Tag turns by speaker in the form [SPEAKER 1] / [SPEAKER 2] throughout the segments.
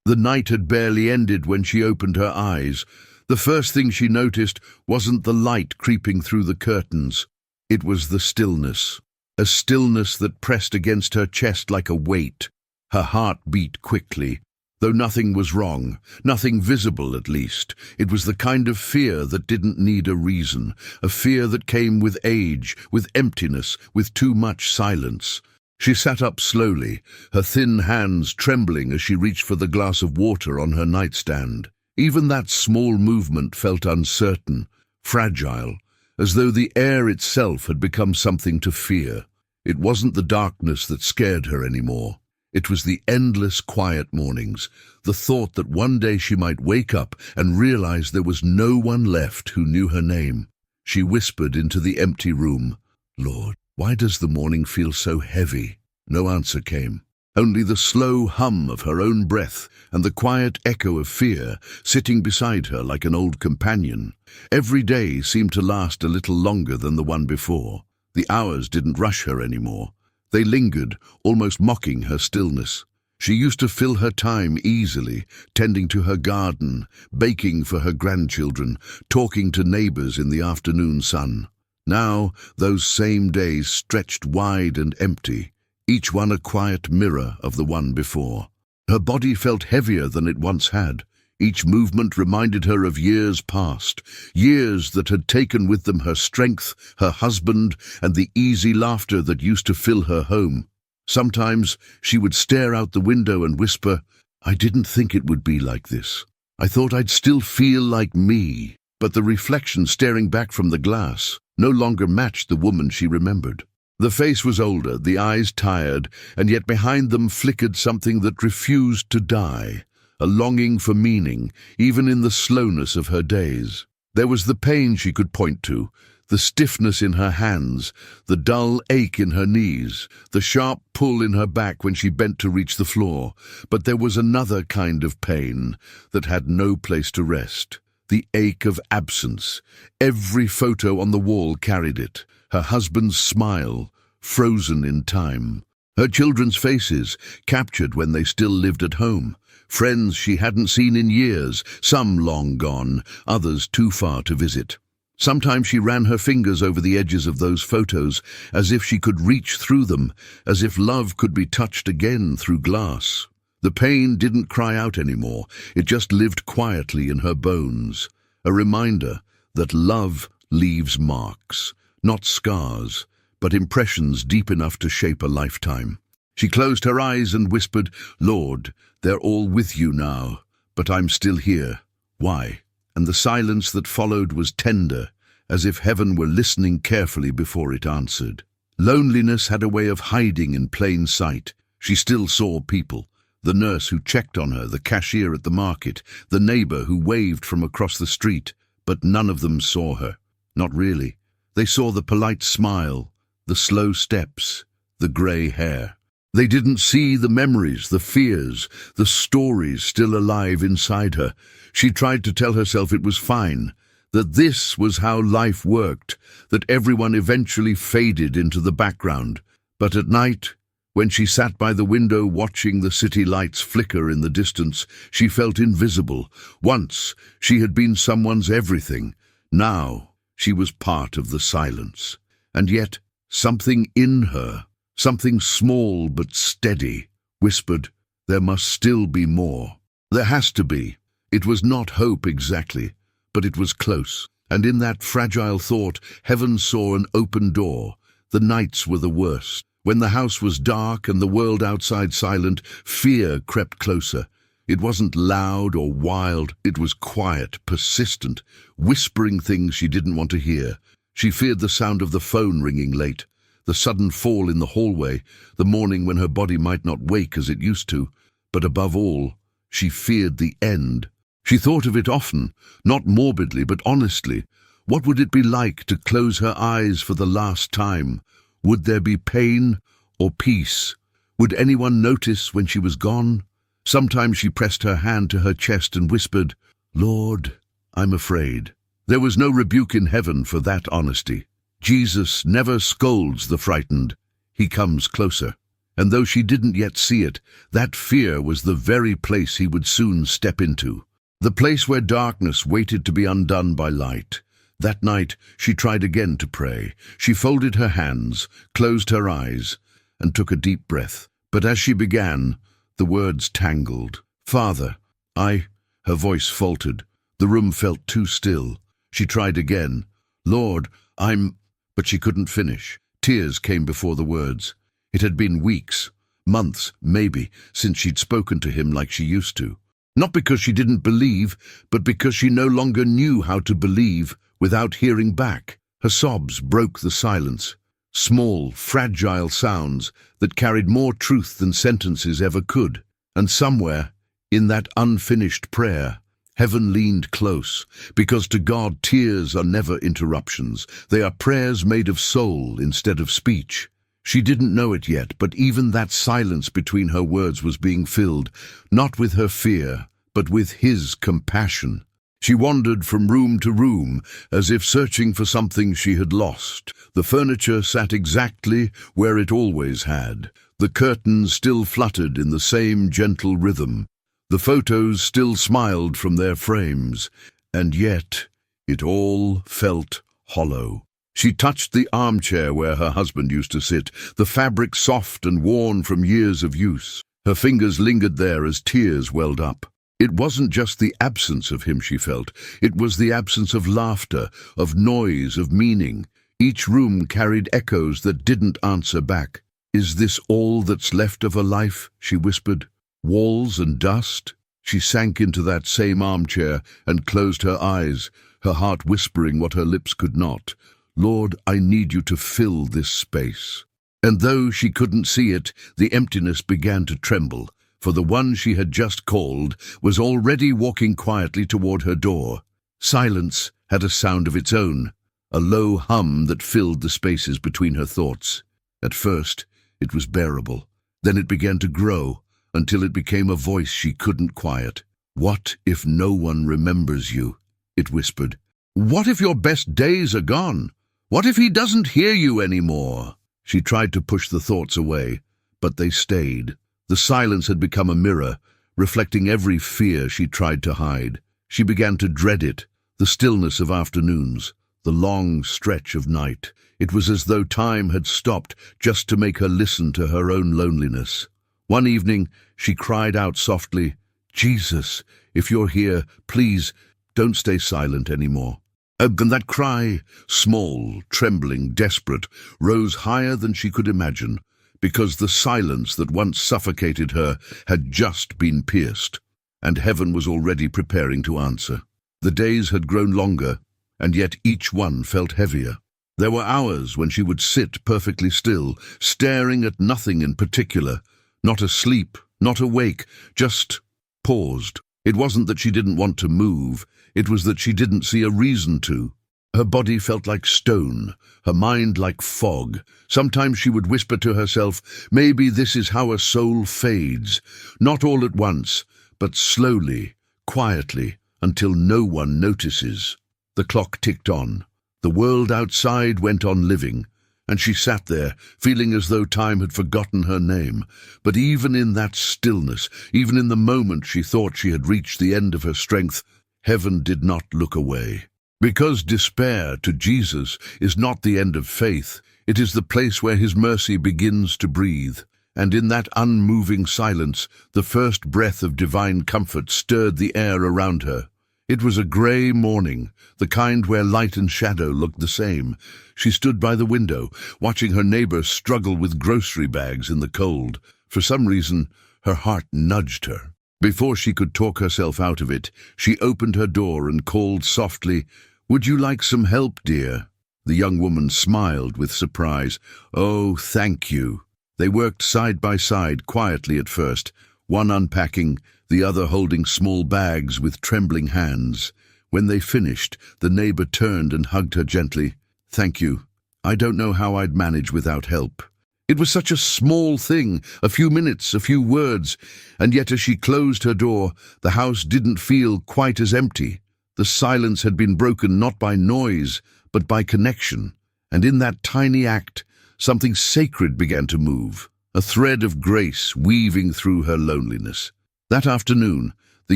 [SPEAKER 1] The night had barely ended when she opened her eyes. The first thing she noticed wasn't the light creeping through the curtains. It was the stillness. A stillness that pressed against her chest like a weight. Her heart beat quickly. Though nothing was wrong, nothing visible at least, it was the kind of fear that didn't need a reason, a fear that came with age, with emptiness, with too much silence. She sat up slowly, her thin hands trembling as she reached for the glass of water on her nightstand. Even that small movement felt uncertain, fragile, as though the air itself had become something to fear. It wasn't the darkness that scared her anymore. It was the endless quiet mornings, the thought that one day she might wake up and realize there was no one left who knew her name. She whispered into the empty room, "Lord, why does the morning feel so heavy?" No answer came. Only the slow hum of her own breath and the quiet echo of fear sitting beside her like an old companion. Every day seemed to last a little longer than the one before. The hours didn't rush her anymore. They lingered, almost mocking her stillness. She used to fill her time easily, tending to her garden, baking for her grandchildren, talking to neighbors in the afternoon sun. Now, those same days stretched wide and empty, each one a quiet mirror of the one before. Her body felt heavier than it once had. Each movement reminded her of years past, years that had taken with them her strength, her husband, and the easy laughter that used to fill her home. Sometimes she would stare out the window and whisper, "I didn't think it would be like this. I thought I'd still feel like me." But the reflection staring back from the glass no longer matched the woman she remembered. The face was older, the eyes tired, and yet behind them flickered something that refused to die. A longing for meaning, even in the slowness of her days. There was the pain she could point to, the stiffness in her hands, the dull ache in her knees, the sharp pull in her back when she bent to reach the floor. But there was another kind of pain that had no place to rest. The ache of absence. Every photo on the wall carried it. Her husband's smile, frozen in time. Her children's faces, captured when they still lived at home. Friends she hadn't seen in years, some long gone, others too far to visit. Sometimes she ran her fingers over the edges of those photos, as if she could reach through them, as if love could be touched again through glass. The pain didn't cry out anymore, it just lived quietly in her bones. A reminder that love leaves marks, not scars, but impressions deep enough to shape a lifetime. She closed her eyes and whispered, "Lord, they're all with you now, but I'm still here. Why?" And the silence that followed was tender, as if heaven were listening carefully before it answered. Loneliness had a way of hiding in plain sight. She still saw people. The nurse who checked on her, the cashier at the market, the neighbor who waved from across the street, but none of them saw her. Not really. They saw the polite smile, the slow steps, the grey hair. They didn't see the memories, the fears, the stories still alive inside her. She tried to tell herself it was fine, that this was how life worked, that everyone eventually faded into the background. But at night, when she sat by the window watching the city lights flicker in the distance, she felt invisible. Once, she had been someone's everything. Now, she was part of the silence. And yet, something in her, something small but steady, whispered, there must still be more. There has to be. It was not hope exactly, but it was close. And in that fragile thought, heaven saw an open door. The nights were the worst. When the house was dark and the world outside silent, fear crept closer. It wasn't loud or wild. It was quiet, persistent, whispering things she didn't want to hear. She feared the sound of the phone ringing late, the sudden fall in the hallway, the morning when her body might not wake as it used to. But above all, she feared the end. She thought of it often, not morbidly but honestly. What would it be like to close her eyes for the last time? Would there be pain or peace? Would anyone notice when she was gone? Sometimes she pressed her hand to her chest and whispered, "Lord, I'm afraid." There was no rebuke in heaven for that honesty. Jesus never scolds the frightened. He comes closer. And though she didn't yet see it, that fear was the very place he would soon step into. The place where darkness waited to be undone by light. That night, she tried again to pray. She folded her hands, closed her eyes, and took a deep breath. But as she began, the words tangled. "Father, Her voice faltered. The room felt too still. She tried again. "Lord, But she couldn't finish. Tears came before the words. It had been weeks, months, maybe, since she'd spoken to him like she used to. Not because she didn't believe, but because she no longer knew how to believe without hearing back. Her sobs broke the silence. Small, fragile sounds that carried more truth than sentences ever could. And somewhere, in that unfinished prayer, heaven leaned close, because to God tears are never interruptions. They are prayers made of soul instead of speech. She didn't know it yet, but even that silence between her words was being filled, not with her fear, but with his compassion. She wandered from room to room, as if searching for something she had lost. The furniture sat exactly where it always had. The curtains still fluttered in the same gentle rhythm. The photos still smiled from their frames, and yet it all felt hollow. She touched the armchair where her husband used to sit, the fabric soft and worn from years of use. Her fingers lingered there as tears welled up. It wasn't just the absence of him she felt, it was the absence of laughter, of noise, of meaning. Each room carried echoes that didn't answer back. "Is this all that's left of a life?" she whispered. "Walls and dust?" She sank into that same armchair and closed her eyes, her heart whispering what her lips could not. "Lord, I need you to fill this space." And though she couldn't see it, the emptiness began to tremble, for the one she had just called was already walking quietly toward her door. Silence had a sound of its own, a low hum that filled the spaces between her thoughts. At first, it was bearable. Then it began to grow, until it became a voice she couldn't quiet. "What if no one remembers you?" it whispered. "What if your best days are gone? What if he doesn't hear you anymore?" She tried to push the thoughts away, but they stayed. The silence had become a mirror, reflecting every fear she tried to hide. She began to dread it, the stillness of afternoons, the long stretch of night. It was as though time had stopped just to make her listen to her own loneliness. One evening, she cried out softly, "Jesus, if you're here, please, don't stay silent anymore." And that cry, small, trembling, desperate, rose higher than she could imagine, because the silence that once suffocated her had just been pierced, and heaven was already preparing to answer. The days had grown longer, and yet each one felt heavier. There were hours when she would sit perfectly still, staring at nothing in particular, not asleep, not awake, just paused. It wasn't that she didn't want to move, it was that she didn't see a reason to. Her body felt like stone, her mind like fog. Sometimes she would whisper to herself, maybe this is how a soul fades, not all at once, but slowly, quietly, until no one notices. The clock ticked on. The world outside went on living, and she sat there, feeling as though time had forgotten her name. But even in that stillness, even in the moment she thought she had reached the end of her strength, heaven did not look away. Because despair to Jesus is not the end of faith, it is the place where his mercy begins to breathe. And in that unmoving silence, the first breath of divine comfort stirred the air around her. It was a grey morning, the kind where light and shadow looked the same. She stood by the window, watching her neighbor struggle with grocery bags in the cold. For some reason, her heart nudged her. Before she could talk herself out of it, she opened her door and called softly, "Would you like some help, dear?" The young woman smiled with surprise. "Oh, thank you." They worked side by side, quietly at first, one unpacking, the other holding small bags with trembling hands. When they finished, the neighbor turned and hugged her gently. "Thank you. I don't know how I'd manage without help." It was such a small thing, a few minutes, a few words, and yet as she closed her door, the house didn't feel quite as empty. The silence had been broken not by noise, but by connection, and in that tiny act, something sacred began to move. a thread of grace weaving through her loneliness. That afternoon, the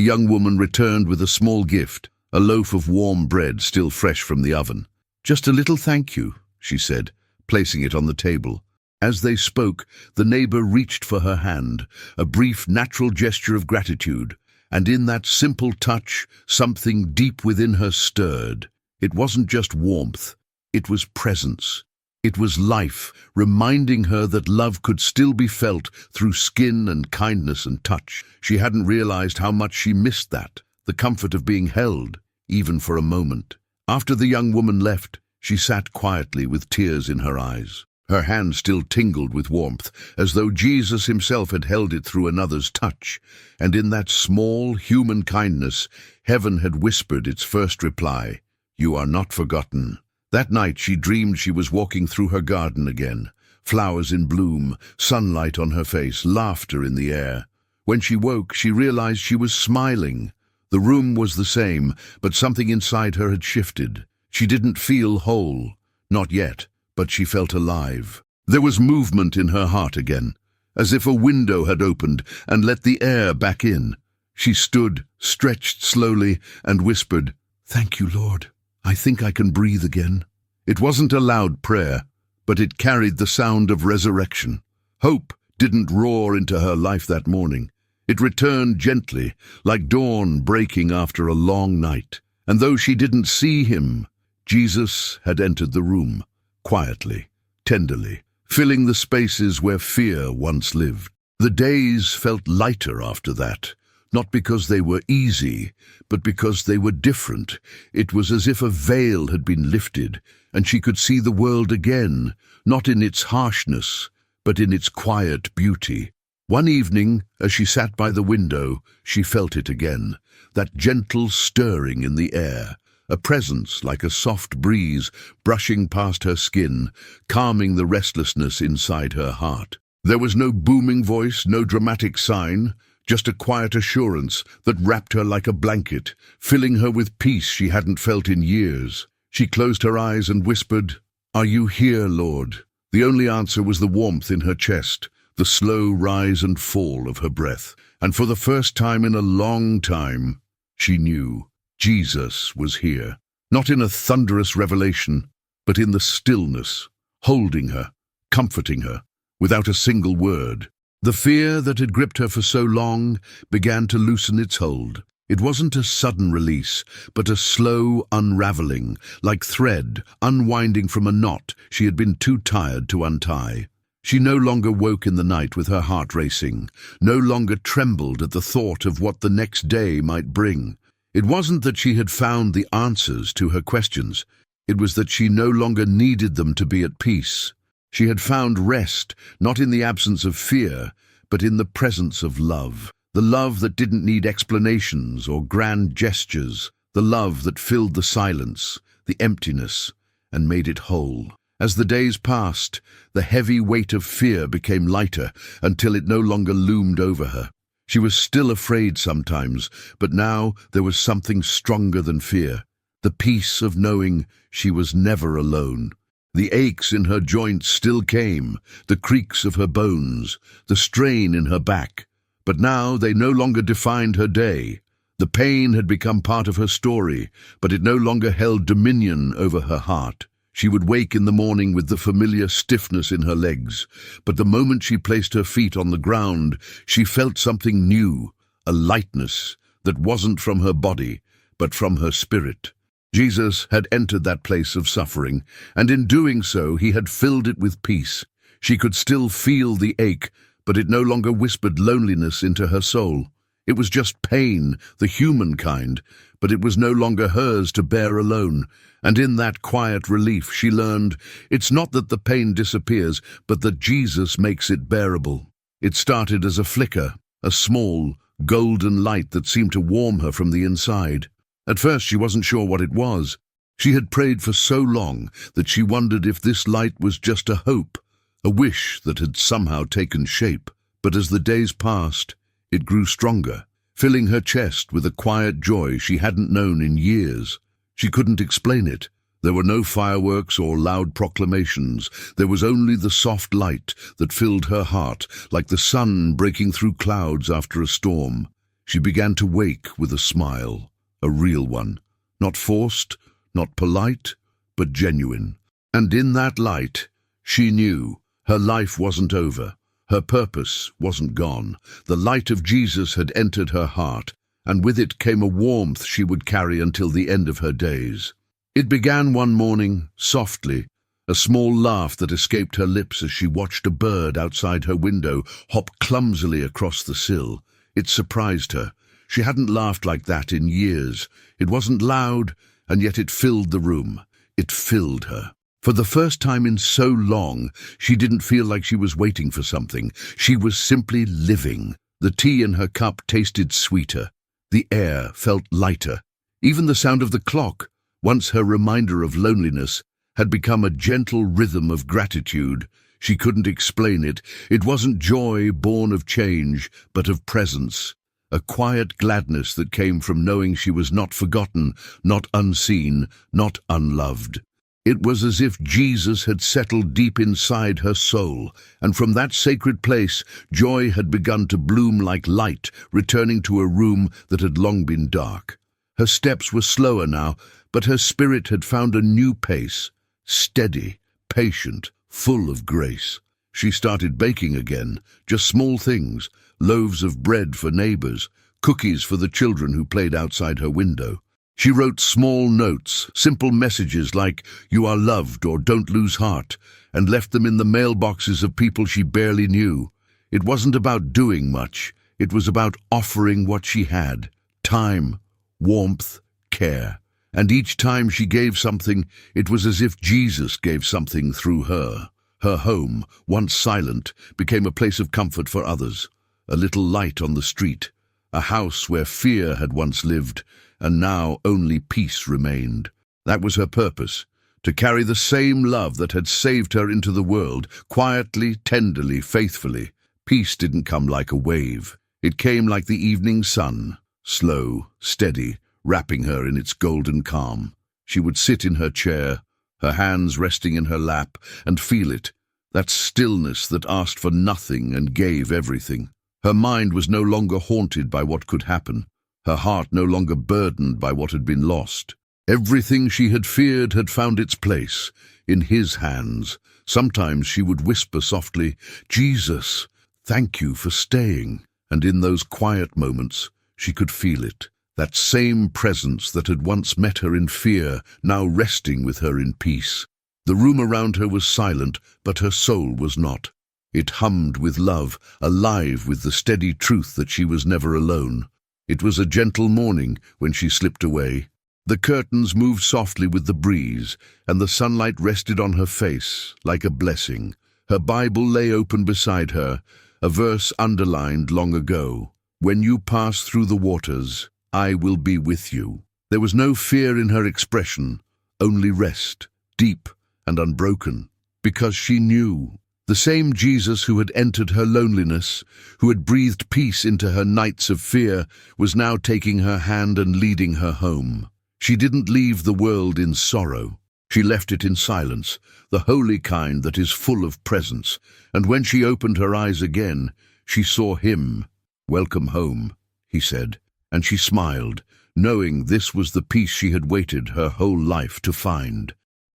[SPEAKER 1] young woman returned with a small gift, a loaf of warm bread still fresh from the oven. "Just a little thank you," she said, placing it on the table. As they spoke, the neighbor reached for her hand, a brief, natural gesture of gratitude, and in that simple touch, something deep within her stirred. It wasn't just warmth, it was presence. It was life, reminding her that love could still be felt through skin and kindness and touch. She hadn't realized how much she missed that, the comfort of being held, even for a moment. After the young woman left, she sat quietly with tears in her eyes. Her hand still tingled with warmth, as though Jesus himself had held it through another's touch. And in that small, human kindness, heaven had whispered its first reply, "You are not forgotten." That night she dreamed she was walking through her garden again, flowers in bloom, sunlight on her face, laughter in the air. When she woke, she realized she was smiling. The room was the same, but something inside her had shifted. She didn't feel whole, not yet, but she felt alive. There was movement in her heart again, as if a window had opened and let the air back in. She stood, stretched slowly, and whispered, "Thank you, Lord. I think I can breathe again." It wasn't a loud prayer, but it carried the sound of resurrection. Hope didn't roar into her life that morning. It returned gently, like dawn breaking after a long night. And though she didn't see him, Jesus had entered the room, quietly, tenderly, filling the spaces where fear once lived. The days felt lighter after that, not because they were easy, but because they were different. It was as if a veil had been lifted, and she could see the world again, not in its harshness, but in its quiet beauty. One evening, as she sat by the window, she felt it again, that gentle stirring in the air, a presence like a soft breeze brushing past her skin, calming the restlessness inside her heart. There was no booming voice, no dramatic sign, just a quiet assurance that wrapped her like a blanket, filling her with peace she hadn't felt in years. She closed her eyes and whispered, "Are you here, Lord?" The only answer was the warmth in her chest, the slow rise and fall of her breath. And for the first time in a long time, she knew Jesus was here, not in a thunderous revelation, but in the stillness, holding her, comforting her, without a single word. The fear that had gripped her for so long began to loosen its hold. It wasn't a sudden release, but a slow unraveling, like thread unwinding from a knot she had been too tired to untie. She no longer woke in the night with her heart racing, no longer trembled at the thought of what the next day might bring. It wasn't that she had found the answers to her questions. It was that she no longer needed them to be at peace. She had found rest, not in the absence of fear, but in the presence of love. The love that didn't need explanations or grand gestures. The love that filled the silence, the emptiness, and made it whole. As the days passed, the heavy weight of fear became lighter until it no longer loomed over her. She was still afraid sometimes, but now there was something stronger than fear. The peace of knowing she was never alone. The aches in her joints still came, the creaks of her bones, the strain in her back. But now they no longer defined her day. The pain had become part of her story, but it no longer held dominion over her heart. She would wake in the morning with the familiar stiffness in her legs, but the moment she placed her feet on the ground, she felt something new, a lightness that wasn't from her body, but from her spirit. Jesus had entered that place of suffering, and in doing so he had filled it with peace. She could still feel the ache, but it no longer whispered loneliness into her soul. It was just pain, the human kind, but it was no longer hers to bear alone. And in that quiet relief she learned, it's not that the pain disappears, but that Jesus makes it bearable. It started as a flicker, a small, golden light that seemed to warm her from the inside. At first she wasn't sure what it was. She had prayed for so long that she wondered if this light was just a hope, a wish that had somehow taken shape. But as the days passed, it grew stronger, filling her chest with a quiet joy she hadn't known in years. She couldn't explain it, There were no fireworks or loud proclamations. There was only the soft light that filled her heart, like the sun breaking through clouds after a storm. She began to wake with a smile, a real one, not forced, not polite, but genuine. And in that light, she knew her life wasn't over. Her purpose wasn't gone. The light of Jesus had entered her heart, and with it came a warmth she would carry until the end of her days. It began one morning, softly, a small laugh that escaped her lips as she watched a bird outside her window hop clumsily across the sill. It surprised her. She hadn't laughed like that in years. It wasn't loud, and yet it filled the room. It filled her. For the first time in so long, she didn't feel like she was waiting for something. She was simply living. The tea in her cup tasted sweeter. The air felt lighter. Even the sound of the clock, once her reminder of loneliness, had become a gentle rhythm of gratitude. She couldn't explain it. It wasn't joy born of change, but of presence. A quiet gladness that came from knowing she was not forgotten, not unseen, not unloved. It was as if Jesus had settled deep inside her soul, and from that sacred place, joy had begun to bloom like light, returning to a room that had long been dark. Her steps were slower now, but her spirit had found a new pace, steady, patient, full of grace. She started baking again, just small things, loaves of bread for neighbors, cookies for the children who played outside her window. She wrote small notes, simple messages like, "You are loved" or "Don't lose heart," and left them in the mailboxes of people she barely knew. It wasn't about doing much. It was about offering what she had: time, warmth, care. And each time she gave something, it was as if Jesus gave something through her. Her home, once silent, became a place of comfort for others. A little light on the street. A house where fear had once lived, and now only peace remained. That was her purpose, to carry the same love that had saved her into the world, quietly, tenderly, faithfully. Peace didn't come like a wave. It came like the evening sun, slow, steady, wrapping her in its golden calm. She would sit in her chair, her hands resting in her lap, and feel it, that stillness that asked for nothing and gave everything. Her mind was no longer haunted by what could happen, her heart no longer burdened by what had been lost. Everything she had feared had found its place, in his hands. Sometimes she would whisper softly, "Jesus, thank you for staying." And in those quiet moments, she could feel it, that same presence that had once met her in fear, now resting with her in peace. The room around her was silent, but her soul was not. It hummed with love, alive with the steady truth that she was never alone. It was a gentle morning when she slipped away. The curtains moved softly with the breeze, and the sunlight rested on her face like a blessing. Her Bible lay open beside her, a verse underlined long ago. "When you pass through the waters, I will be with you." There was no fear in her expression, only rest, deep and unbroken, because she knew. The same Jesus who had entered her loneliness, who had breathed peace into her nights of fear, was now taking her hand and leading her home. She didn't leave the world in sorrow. She left it in silence, the holy kind that is full of presence. And when she opened her eyes again, she saw him. "Welcome home," he said, and she smiled, knowing this was the peace she had waited her whole life to find.